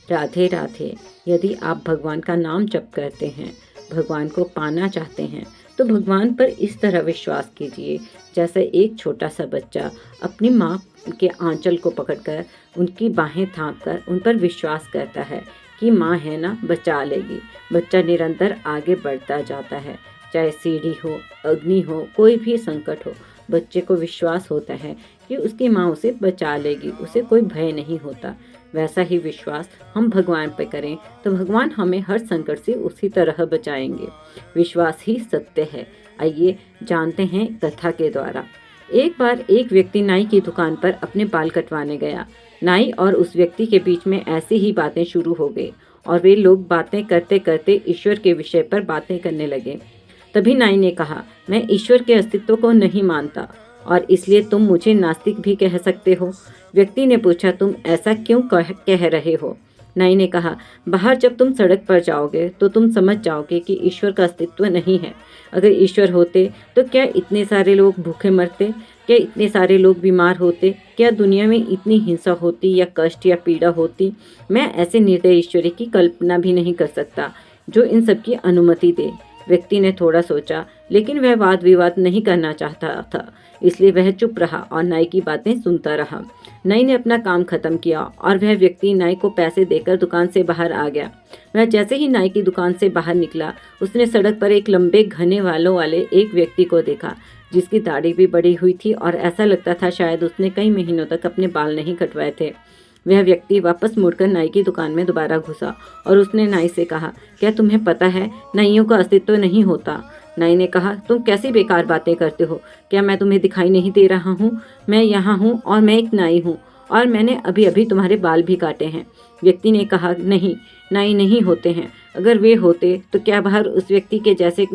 राधे राधे। यदि आप भगवान का नाम जप करते हैं, भगवान को पाना चाहते हैं, तो भगवान पर इस तरह विश्वास कीजिए जैसे एक छोटा सा बच्चा अपनी माँ के आंचल को पकड़कर, उनकी बाहें थामकर उन पर विश्वास करता है कि माँ है ना, बचा लेगी। बच्चा निरंतर आगे बढ़ता जाता है, चाहे सीढ़ी हो, अग्नि हो, कोई भी संकट हो। बच्चे को विश्वास होता है कि उसकी माँ उसे बचा लेगी, उसे कोई भय नहीं होता। वैसा ही विश्वास हम भगवान पे करें तो भगवान हमें हर संकट से उसी तरह बचाएंगे। विश्वास ही सत्य है। आइए जानते हैं कथा के द्वारा। एक बार एक व्यक्ति नाई की दुकान पर अपने बाल कटवाने गया। नाई और उस व्यक्ति के बीच में ऐसी ही बातें शुरू हो गई और वे लोग बातें करते करते ईश्वर के विषय पर बातें करने लगे। तभी नाई ने कहा, मैं ईश्वर के अस्तित्व को नहीं मानता और इसलिए तुम मुझे नास्तिक भी कह सकते हो। व्यक्ति ने पूछा, तुम ऐसा क्यों कह रहे हो? नाई ने कहा, बाहर जब तुम सड़क पर जाओगे तो तुम समझ जाओगे कि ईश्वर का अस्तित्व नहीं है। अगर ईश्वर होते तो क्या इतने सारे लोग भूखे मरते? क्या इतने सारे लोग बीमार होते? क्या दुनिया में इतनी हिंसा होती या कष्ट या पीड़ा होती? मैं ऐसे निर्दय ईश्वर की कल्पना भी नहीं कर सकता जो इन सब की अनुमति दे। व्यक्ति ने थोड़ा सोचा, लेकिन वह वाद विवाद नहीं करना चाहता था, इसलिए वह चुप रहा और नाई की बातें सुनता रहा। नाई ने अपना काम खत्म किया और वह व्यक्ति नाई को पैसे देकर दुकान से बाहर आ गया। वह जैसे ही नाई की दुकान से बाहर निकला, उसने सड़क पर एक लंबे घने बालों वाले एक व्यक्ति को देखा, जिसकी दाढ़ी भी बड़ी हुई थी और ऐसा लगता था शायद उसने कई महीनों तक अपने बाल नहीं कटवाए थे। वह व्यक्ति वापस मुड़कर नाई की दुकान में दोबारा घुसा और उसने नाई से कहा, क्या तुम्हें पता है नाइयों का अस्तित्व नहीं होता? नाई ने कहा, तुम कैसी बेकार बातें करते हो? क्या मैं तुम्हें दिखाई नहीं दे रहा हूँ? मैं यहाँ हूँ और मैं एक नाई हूँ और मैंने अभी अभी तुम्हारे बाल भी काटे हैं। व्यक्ति ने कहा, नहीं, नाई नहीं होते हैं। अगर वे होते तो क्या बाहर उस व्यक्ति के जैसे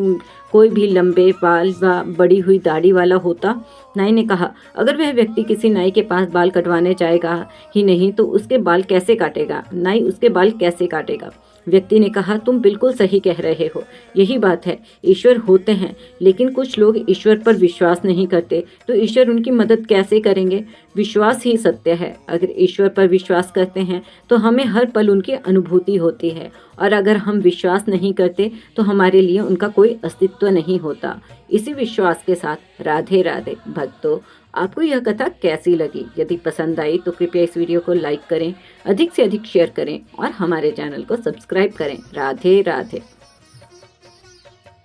कोई भी लंबे बाल व बड़ी हुई दाढ़ी वाला होता? नाई ने कहा, अगर वह व्यक्ति किसी नाई के पास बाल कटवाने जाएगा ही नहीं तो उसके बाल कैसे काटेगा? नाई उसके बाल कैसे काटेगा? व्यक्ति ने कहा, तुम बिल्कुल सही कह रहे हो। यही बात है, ईश्वर होते हैं, लेकिन कुछ लोग ईश्वर पर विश्वास नहीं करते, तो ईश्वर उनकी मदद कैसे करेंगे? विश्वास ही सत्य है। अगर ईश्वर पर विश्वास करते हैं तो हमें हर पल उनकी अनुभूति होती है, और अगर हम विश्वास नहीं करते तो हमारे लिए उनका कोई अस्तित्व नहीं होता। इसी विश्वास के साथ राधे राधे। भक्तों, आपको यह कथा कैसी लगी? यदि पसंद आई तो कृपया इस वीडियो को लाइक करें, अधिक से अधिक शेयर करें और हमारे चैनल को सब्सक्राइब करें। राधे राधे।